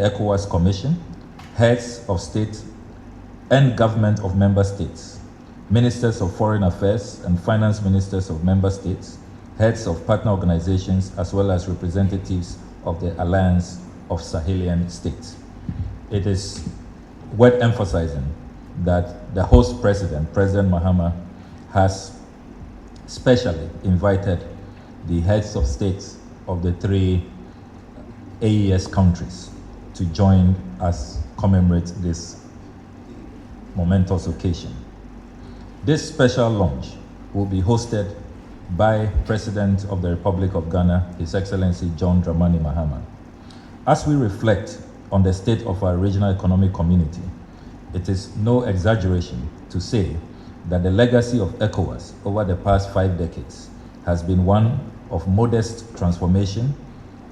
ECOWAS Commission, heads of state and government of member states, ministers of foreign affairs and finance ministers of member states, heads of partner organizations, as well as representatives of the Alliance of Sahelian States. It is worth emphasizing that the host president, President Mahama, has specially invited the heads of states of the 3 AES countries to join us commemorate this momentous occasion. This special launch will be hosted by President of the Republic of Ghana, His Excellency John Dramani Mahama. As we reflect on the state of our regional economic community, it is no exaggeration to say that the legacy of ECOWAS over the past 5 decades has been one of modest transformation,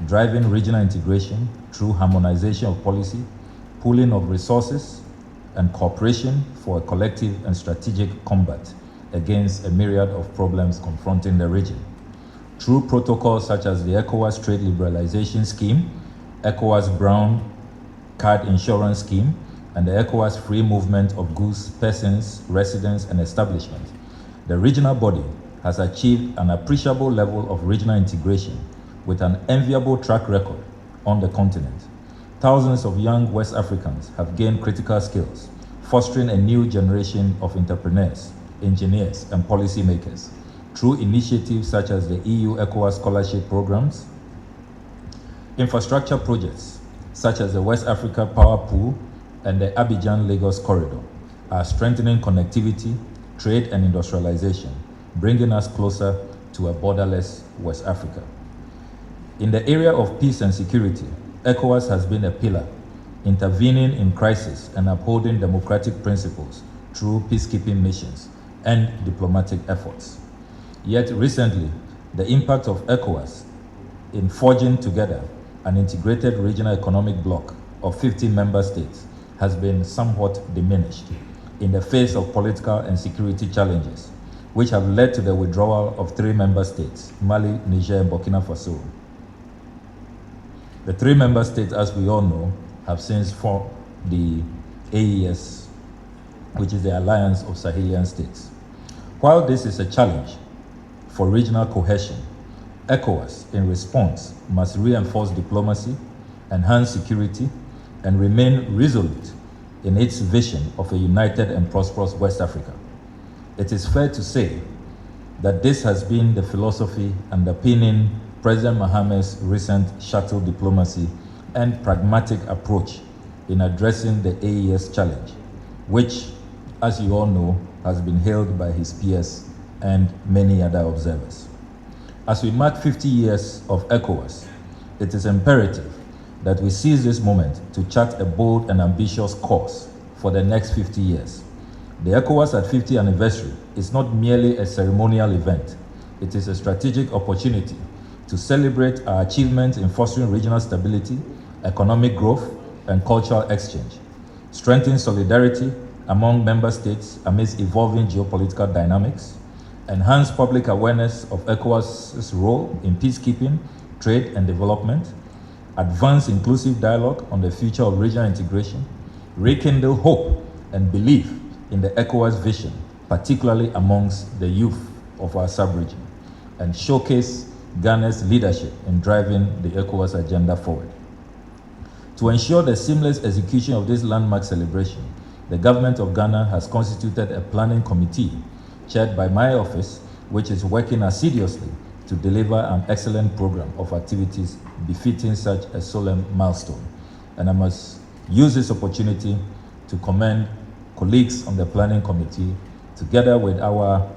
driving regional integration through harmonization of policy, pooling of resources, and cooperation for a collective and strategic combat against a myriad of problems confronting the region. Through protocols such as the ECOWAS Trade Liberalization Scheme, ECOWAS Brown Card Insurance Scheme, and the ECOWAS Free Movement of Goods, Persons, Residents, and Establishments, the regional body has achieved an appreciable level of regional integration with an enviable track record on the continent. Thousands of young West Africans have gained critical skills, fostering a new generation of entrepreneurs, engineers, and policymakers through initiatives such as the EU ECOWAS scholarship programs, infrastructure projects such as the West Africa Power Pool and the Abidjan-Lagos Corridor are strengthening connectivity, trade, and industrialization, bringing us closer to a borderless West Africa. In the area of peace and security, ECOWAS has been a pillar, intervening in crisis and upholding democratic principles through peacekeeping missions and diplomatic efforts. Yet recently, the impact of ECOWAS in forging together an integrated regional economic bloc of 50 member states has been somewhat diminished in the face of political and security challenges, which have led to the withdrawal of 3 member states, Mali, Niger, and Burkina Faso. The 3 member states, as we all know, have since formed the AES, which is the Alliance of Sahelian States. While this is a challenge for regional cohesion, ECOWAS, in response, must reinforce diplomacy, enhance security, and remain resolute in its vision of a united and prosperous West Africa. It is fair to say that this has been the philosophy underpinning President Mahama's recent shuttle diplomacy and pragmatic approach in addressing the AES challenge, which, as you all know, has been hailed by his peers and many other observers. As we mark 50 years of ECOWAS, it is imperative that we seize this moment to chart a bold and ambitious course for the next 50 years. The ECOWAS at 50th anniversary is not merely a ceremonial event. It is a strategic opportunity to celebrate our achievements in fostering regional stability, economic growth, and cultural exchange, strengthen solidarity among member states amidst evolving geopolitical dynamics, enhance public awareness of ECOWAS's role in peacekeeping, trade, and development, advance inclusive dialogue on the future of regional integration, rekindle hope and belief in the ECOWAS vision, particularly amongst the youth of our sub-region, and showcase Ghana's leadership in driving the ECOWAS agenda forward. To ensure the seamless execution of this landmark celebration, the government of Ghana has constituted a planning committee chaired by my office, which is working assiduously to deliver an excellent program of activities befitting such a solemn milestone. And I must use this opportunity to commend colleagues on the planning committee, together with our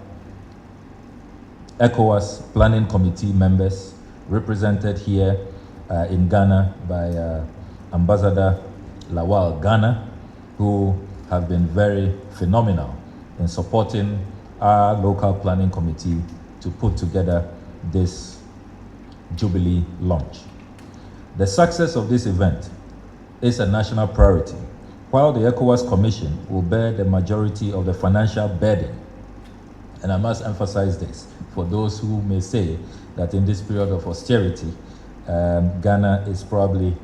ECOWAS Planning Committee members represented here in Ghana by Ambassador Lawal Ghana, who have been very phenomenal in supporting our local planning committee to put together this Jubilee launch. The success of this event is a national priority, while the ECOWAS Commission will bear the majority of the financial burden. And I must emphasize this for those who may say that in this period of austerity, Ghana is probably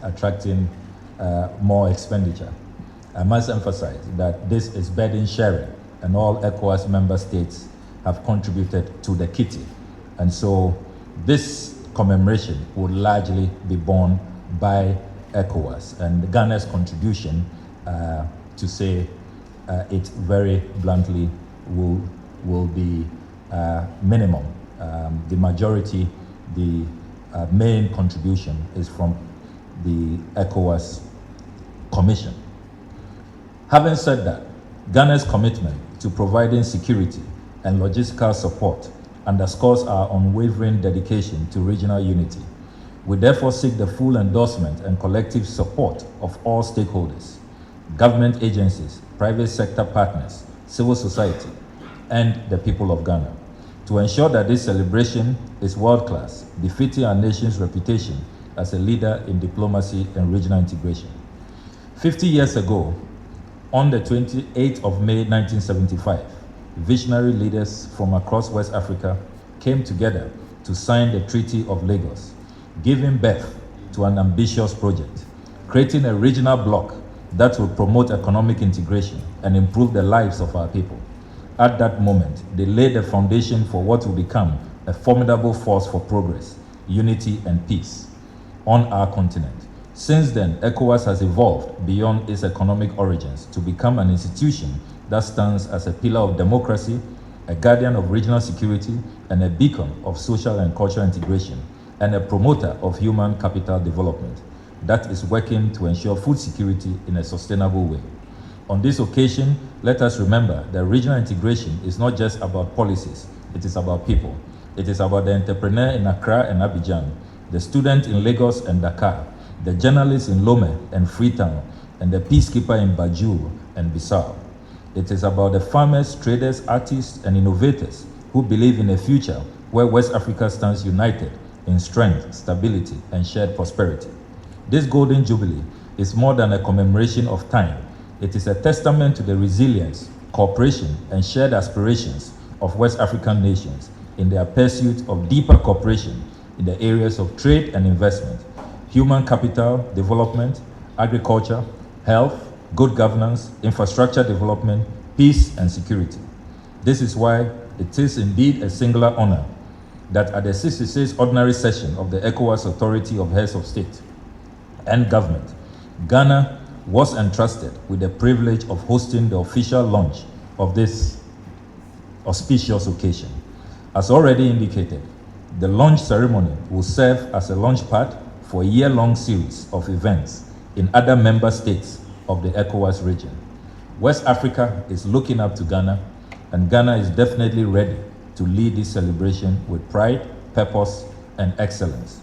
attracting more expenditure. I must emphasize that this is burden sharing, and all ECOWAS member states have contributed to the kitty. And so this commemoration would largely be borne by ECOWAS, and Ghana's contribution, to say it very bluntly, will be minimum. The majority, the main contribution is from the ECOWAS Commission. Having said that, Ghana's commitment to providing security and logistical support underscores our unwavering dedication to regional unity. We therefore seek the full endorsement and collective support of all stakeholders, government agencies, private sector partners, civil society, and the people of Ghana, to ensure that this celebration is world-class, befitting our nation's reputation as a leader in diplomacy and regional integration. 50 years ago, on the 28th of May 1975, visionary leaders from across West Africa came together to sign the Treaty of Lagos, giving birth to an ambitious project, creating a regional bloc that will promote economic integration and improve the lives of our people. At that moment, they laid the foundation for what will become a formidable force for progress, unity, and peace on our continent. Since then, ECOWAS has evolved beyond its economic origins to become an institution that stands as a pillar of democracy, a guardian of regional security, and a beacon of social and cultural integration, and a promoter of human capital development that is working to ensure food security in a sustainable way. On this occasion, let us remember that regional integration is not just about policies, it is about people. It is about the entrepreneur in Accra and Abidjan, the student in Lagos and Dakar, the journalist in Lome and Freetown, and the peacekeeper in Banjul and Bissau. It is about the farmers, traders, artists, and innovators who believe in a future where West Africa stands united in strength, stability, and shared prosperity. This Golden Jubilee is more than a commemoration of time. It is a testament to the resilience, cooperation, and shared aspirations of West African nations in their pursuit of deeper cooperation in the areas of trade and investment, human capital development, agriculture, health, good governance, infrastructure development, peace, and security. This is why it is indeed a singular honor that at the 66th Ordinary Session of the ECOWAS Authority of Heads of State and Government, Ghana was entrusted with the privilege of hosting the official launch of this auspicious occasion. As already indicated, the launch ceremony will serve as a launch pad for a year-long series of events in other member states of the ECOWAS region. West Africa is looking up to Ghana, and Ghana is definitely ready to lead this celebration with pride, purpose, and excellence.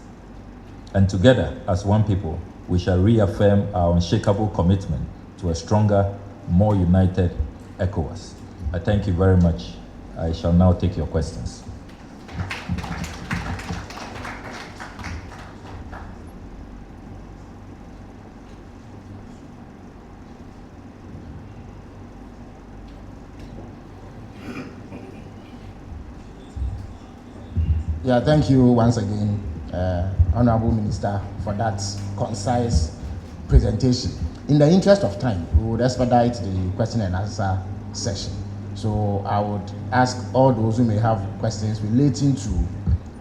And together, as one people, we shall reaffirm our unshakable commitment to a stronger, more united ECOWAS. I thank you very much. I shall now take your questions. Yeah, thank you once again, Honorable Minister, for that concise presentation. In the interest of time, we would expedite the question and answer session. So I would ask all those who may have questions relating to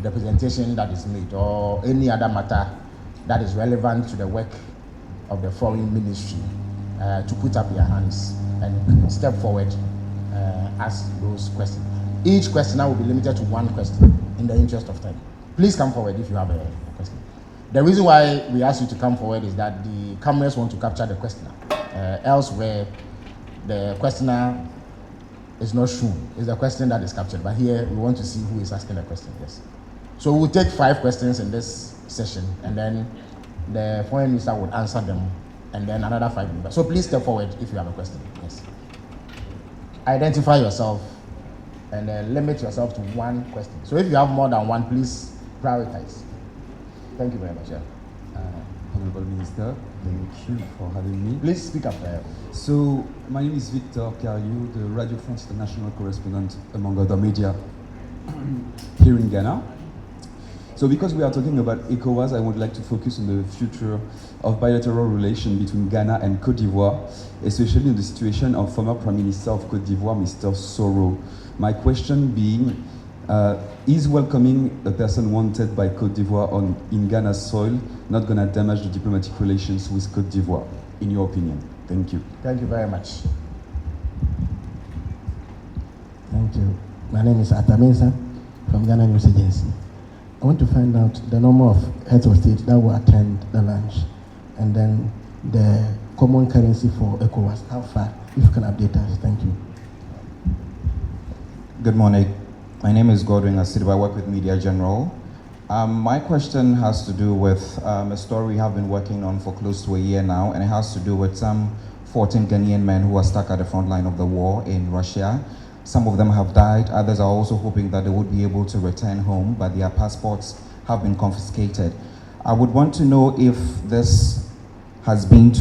the presentation that is made or any other matter that is relevant to the work of the Foreign Ministry to put up their hands and step forward, ask those questions. Each questioner will be limited to one question in the interest of time. Please come forward if you have a question. The reason why we ask you to come forward is that the cameras want to capture the questioner. Elsewhere, the questioner is not shown. It's the question that is captured. But here, we want to see who is asking the question. Yes. So we'll take 5 questions in this session, and then the Foreign Minister would answer them, and then another 5 members. So please step forward if you have a question. Yes. Identify yourself and limit yourself to one question. So if you have more than one, please prioritize. Thank you very much. Yeah. Honorable Minister, thank you for having me. Please speak up. So, my name is Victor Cariou, the Radio France International correspondent among other media here in Ghana. So because we are talking about ECOWAS, I would like to focus on the future of bilateral relation between Ghana and Côte d'Ivoire, especially in the situation of former Prime Minister of Côte d'Ivoire, Mr. Soro. My question being, is welcoming a person wanted by Côte d'Ivoire in Ghana's soil not going to damage the diplomatic relations with Côte d'Ivoire, in your opinion? Thank you. Thank you very much. Thank you. My name is Ataminsa from Ghana News Agency. I want to find out the number of heads of state that will attend the lunch, and then the common currency for ECOWAS. How far? If you can update us. Thank you. Good morning. My name is Godwin Asidiba. I work with Media General. My question has to do with a story we have been working on for close to a year now, and it has to do with some 14 Ghanaian men who are stuck at the front line of the war in Russia. Some of them have died. Others are also hoping that they would be able to return home, but their passports have been confiscated. I would want to know if this has been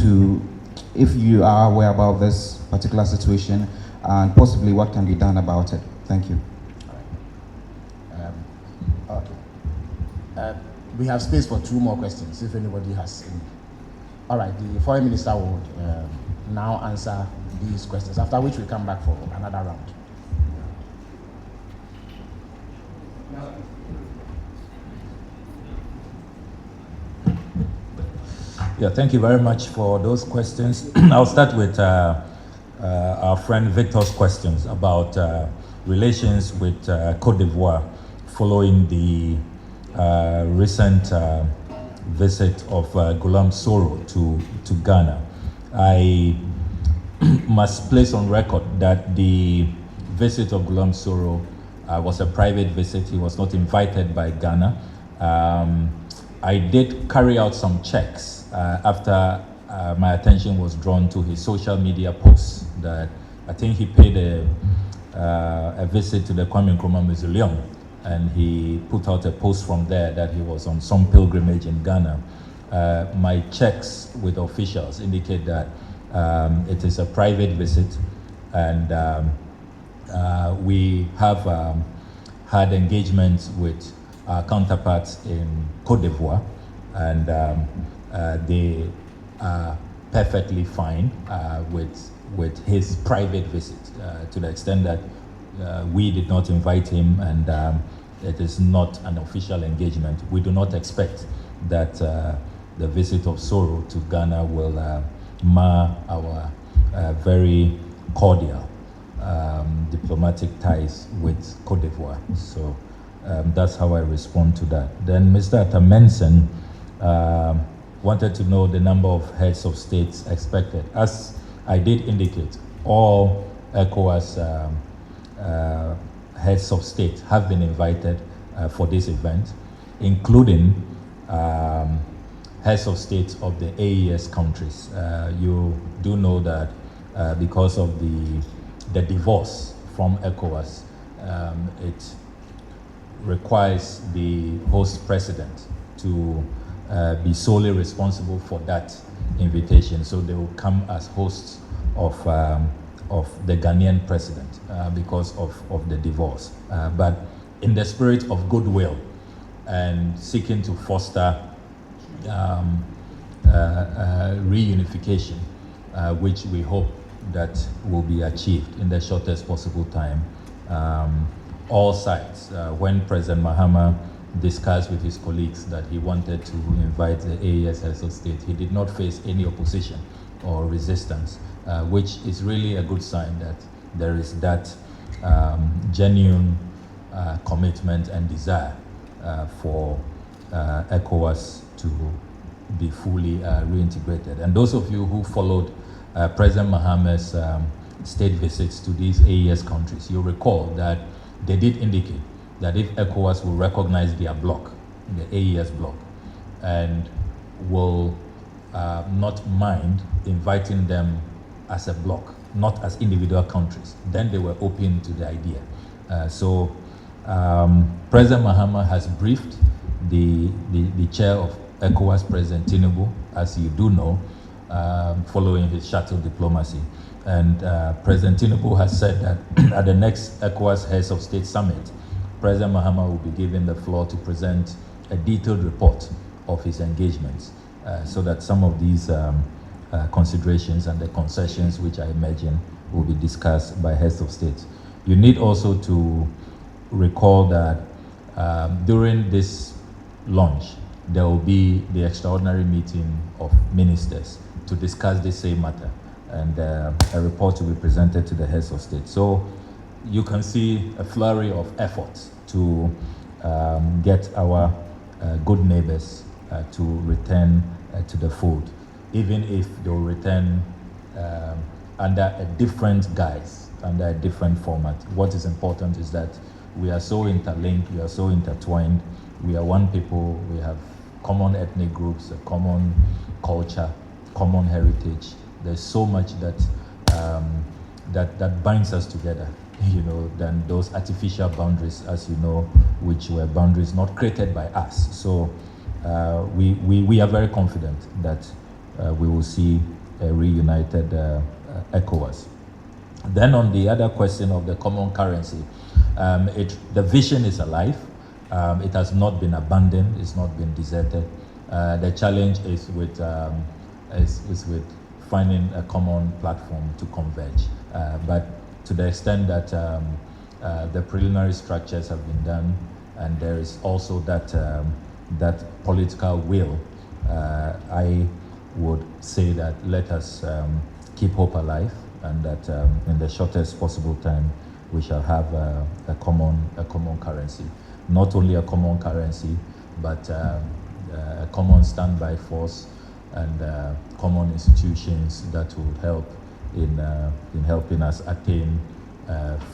if you are aware about this particular situation, and possibly what can be done about it. Thank you. Okay. We have space for 2 more questions, if anybody has any. All right, the Foreign Minister will now answer these questions, after which we come back for another round. Yeah, thank you very much for those questions. I'll start with our friend Victor's questions about relations with Côte d'Ivoire following the recent visit of Gulam Soro to Ghana. I must place on record that the visit of Gulam Soro was a private visit. He was not invited by Ghana. I did carry out some checks after my attention was drawn to his social media posts that I think he paid a visit to the Kwame Nkrumah Mausoleum, and he put out a post from there that he was on some pilgrimage in Ghana. My checks with officials indicate that it is a private visit, and we have had engagements with our counterparts in Côte d'Ivoire, and they are perfectly fine with his private visit, to the extent that we did not invite him, and it is not an official engagement. We do not expect that the visit of Soro to Ghana will mar our very cordial diplomatic ties with Côte d'Ivoire. So that's how I respond to that. Then Mr. Atamensen wanted to know the number of heads of states expected. As I did indicate, all ECOWAS heads of state have been invited for this event, including heads of state of the AES countries. You do know that because of the divorce from ECOWAS, it requires the host president to be solely responsible for that invitation. So they will come as hosts of the Ghanaian president because of the divorce. But in the spirit of goodwill and seeking to foster reunification, which we hope that will be achieved in the shortest possible time, all sides, when President Mahama discussed with his colleagues that he wanted to invite the AES heads of state, he did not face any opposition or resistance, which is really a good sign that there is that genuine commitment and desire for ECOWAS to be fully reintegrated. And those of you who followed President Mahama's state visits to these AES countries, you'll recall that they did indicate that if ECOWAS will recognize their bloc, the AES bloc, and will not mind inviting them as a bloc, not as individual countries, then they were open to the idea. So President Mahama has briefed the chair of ECOWAS, President Tinubu, as you do know, following his shuttle diplomacy. And President Tinubu has said that at the next ECOWAS Heads of State Summit, President Mahama will be given the floor to present a detailed report of his engagements, so that some of these considerations and the concessions, which I imagine will be discussed by heads of state. You need also to recall that during this launch, there will be the extraordinary meeting of ministers to discuss the same matter, and a report will be presented to the heads of state. So you can see a flurry of efforts to get our good neighbors to return to the fold, even if they'll return under a different guise, under a different format. What is important is that we are so interlinked, we are so intertwined, we are one people, we have common ethnic groups, a common culture, common heritage. There's so much that that binds us together, than those artificial boundaries, as you know, which were boundaries not created by us. So we are very confident that we will see a reunited ECOWAS. Then on the other question of the common currency, the vision is alive. It has not been abandoned. It's not been deserted. The challenge is with finding a common platform to converge. But to the extent that the preliminary structures have been done, and there is also that political will, I would say that let us keep hope alive, and that in the shortest possible time we shall have a common currency. Not only a common currency, but a common standby force and common institutions that will help in helping us attain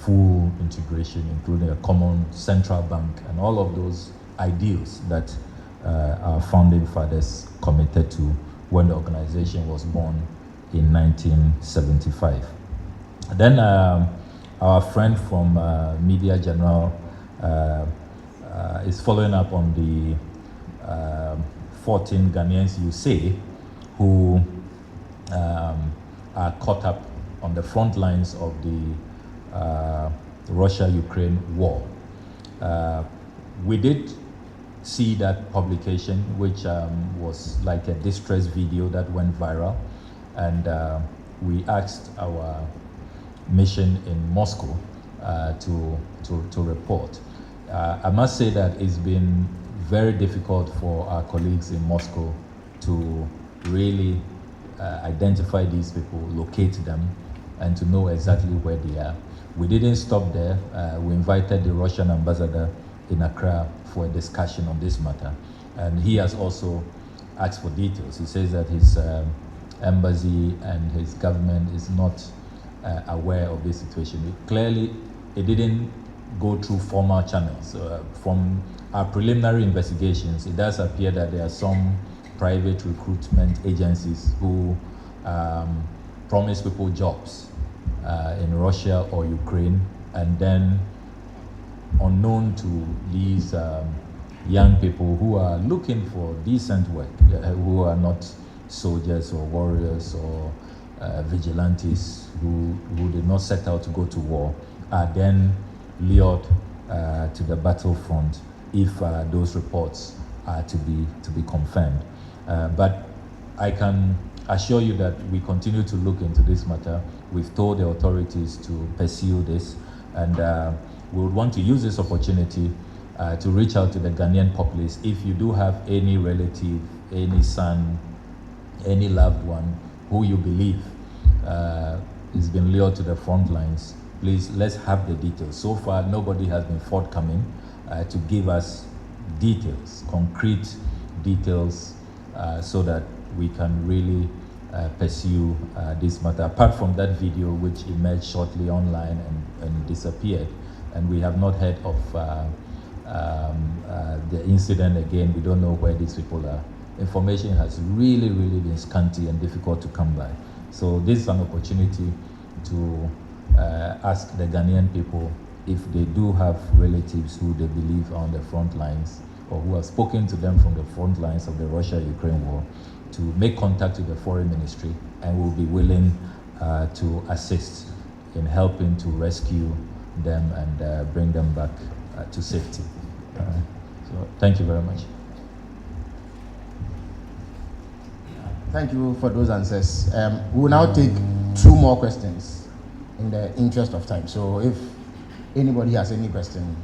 full integration, including a common central bank and all of those ideals that our founding fathers committed to when the organization was born in 1975. Then our friend from Media General is following up on the 14 Ghanaians, you say, who are caught up on the front lines of the Russia-Ukraine war. We did see that publication, which was like a distress video that went viral, and we asked our mission in Moscow to report. I must say that it's been very difficult for our colleagues in Moscow to really identify these people, locate them, and to know exactly where they are. We didn't stop there. We invited the Russian ambassador in Accra for a discussion on this matter, and he has also asked for details. He says that his embassy and his government is not aware of this situation. Clearly, it didn't go through formal channels. From our preliminary investigations, it does appear that there are some private recruitment agencies who promise people jobs in Russia or Ukraine, and then unknown to these young people who are looking for decent work, who are not soldiers or warriors or vigilantes who did not set out to go to war, are then lured to the battlefront if those reports are to be confirmed. But I can assure you that we continue to look into this matter. We've told the authorities to pursue this, and we would want to use this opportunity to reach out to the Ghanaian populace. If you do have any relative, any son, any loved one who you believe has been lured to the front lines, please, let's have the details. So far, nobody has been forthcoming to give us details, concrete details, so that we can really pursue this matter. Apart from that video, which emerged shortly online and disappeared, and we have not heard of the incident again. We don't know where these people are. Information has really been scanty and difficult to come by. So this is an opportunity to ask the Ghanaian people if they do have relatives who they believe are on the front lines, or who have spoken to them from the front lines of the Russia-Ukraine war, to make contact with the Foreign Ministry, and will be willing to assist in helping to rescue them and bring them back to safety. So thank you very much. Thank you for those answers. We will now take 2 more questions in the interest of time. So if anybody has any question,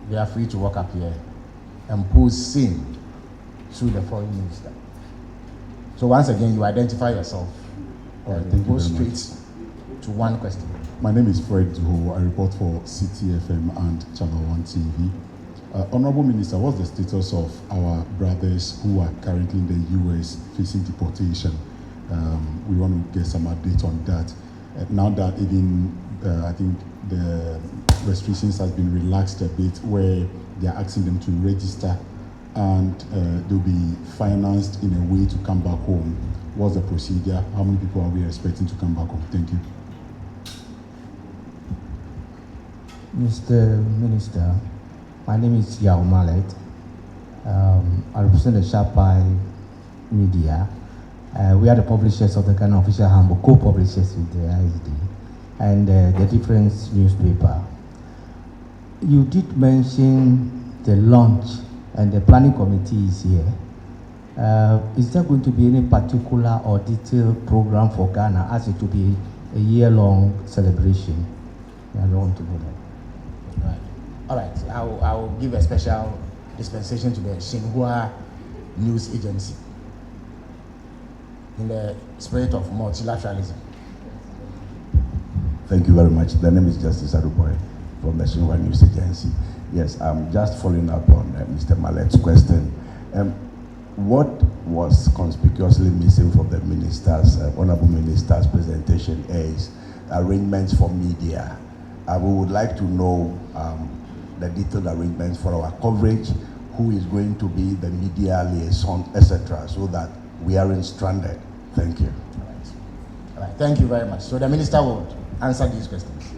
they are free to walk up here and pose same to the foreign minister. So once again, you identify yourself and go straight to one question. My name is Fred Duho. I report for CTFM and Channel 1 TV. Honorable Minister, what's the status of our brothers who are currently in the US facing deportation? We want to get some update on that. Now that even, I think the restrictions has been relaxed a bit, where they are asking them to register and they'll be financed in a way to come back home. What's the procedure? How many people are we expecting to come back home? Thank you. Mr. Minister, my name is Yao Mallet. I represent the Shapai Media. We are the publishers of the Ghana Official Handbook, co-publishers with the ISD, and the different newspaper. You did mention the launch, and the planning committee is here. Is there going to be any particular or detailed program for Ghana, as it will be a year-long celebration? I don't want to know that. All right, I will give a special dispensation to the Xinhua News Agency in the spirit of multilateralism. Thank you very much. The name is Justice Aruboy from the Xinhua News Agency. Yes, I'm just following up on Mr. Mallet's question. What was conspicuously missing from the minister's, honorable minister's presentation is arrangements for media. We would like to know the detailed arrangements for our coverage, who is going to be the media liaison, etc., so that we aren't stranded. Thank you. All right. Thank you very much. So the minister will answer these questions.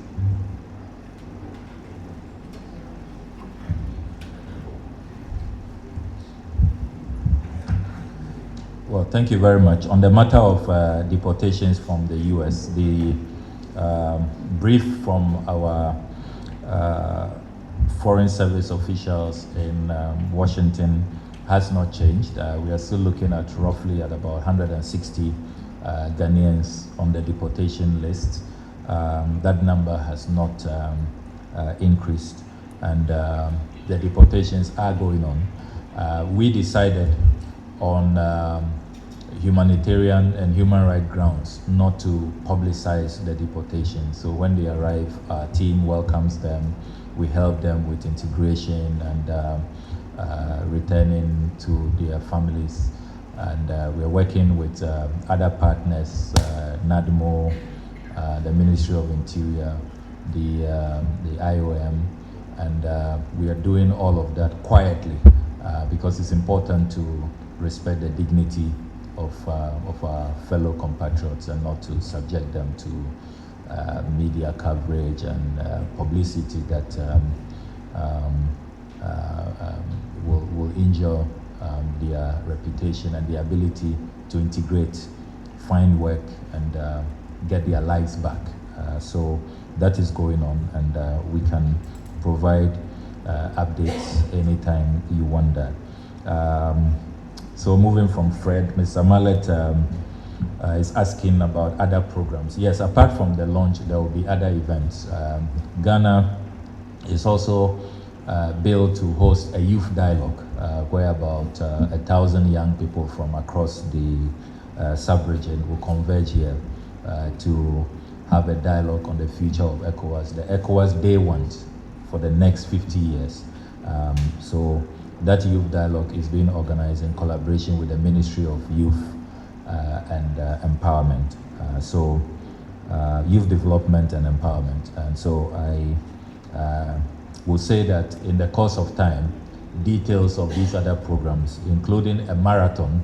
Well, thank you very much. On the matter of deportations from the US, the brief from our Foreign Service officials in Washington has not changed. We are still looking at roughly at about 160 Ghanaians on the deportation list. That number has not increased, and the deportations are going on. We decided on humanitarian and human rights grounds not to publicize the deportation. So when they arrive, our team welcomes them. We help them with integration and returning to their families. And we're working with other partners, NADMO, the Ministry of Interior, the IOM, and we are doing all of that quietly because it's important to respect the dignity of our fellow compatriots and not to subject them to media coverage and publicity that will injure their reputation and their ability to integrate, find work, and get their lives back. So that is going on, and we can provide updates anytime you want that. So moving from Fred, Mr. Mallet is asking about other programs. Yes, apart from the launch, there will be other events. Ghana is also built to host a youth dialogue where about 1,000 young people from across the sub-region will converge here to have a dialogue on the future of ECOWAS, the ECOWAS Day Ones for the next 50 years. So that youth dialogue is being organized in collaboration with the Ministry of Youth and Empowerment. So youth development and empowerment. And so I will say that in the course of time, details of these other programs, including a marathon,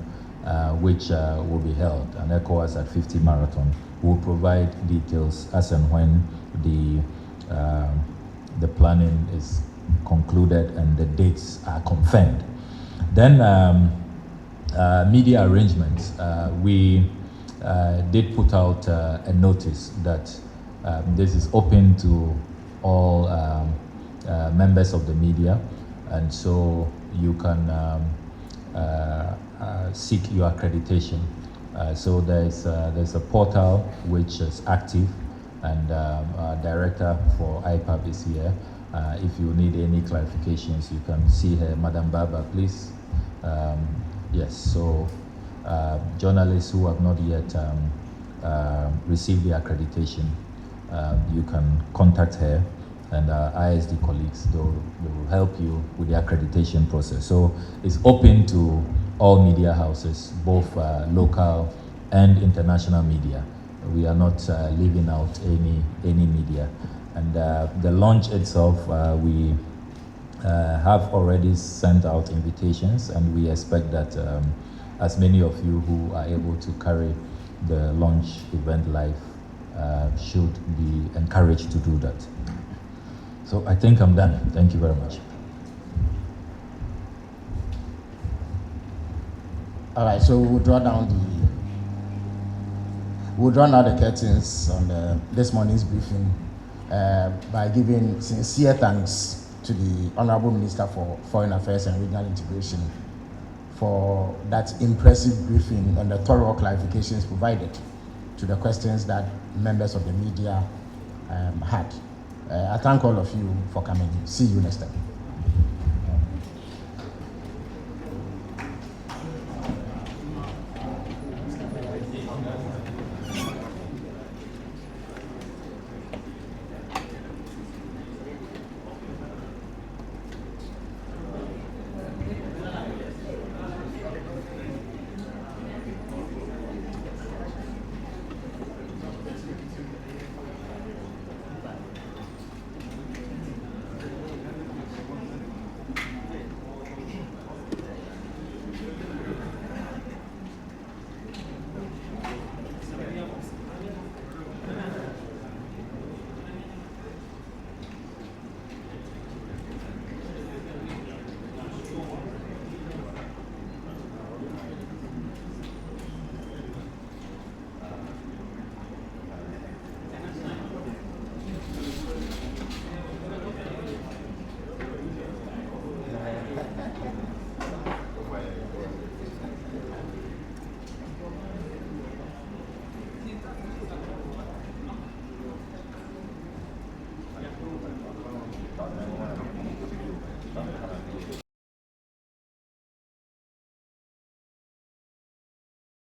which will be held, an ECOWAS at 50 marathon, will provide details as and when the planning is concluded and the dates are confirmed. Then media arrangements. We did put out a notice that this is open to all members of the media, and so you can seek your accreditation. So there's a portal which is active, and our director for IPAB is here. If you need any clarifications, you can see her. Madam Baba, please. Yes, so journalists who have not yet received the accreditation, you can contact her, and our ISD colleagues, they will help you with the accreditation process. So it's open to all media houses, both local and international media. We are not leaving out any media. And the launch itself, we have already sent out invitations, and we expect that as many of you who are able to carry the launch event live should be encouraged to do that. So I think I'm done. Thank you very much. All right, so we'll draw down the curtains on this morning's briefing by giving sincere thanks to the Honorable Minister for Foreign Affairs and Regional Integration for that impressive briefing and the thorough clarifications provided to the questions that members of the media had. I thank all of you for coming. See you next time.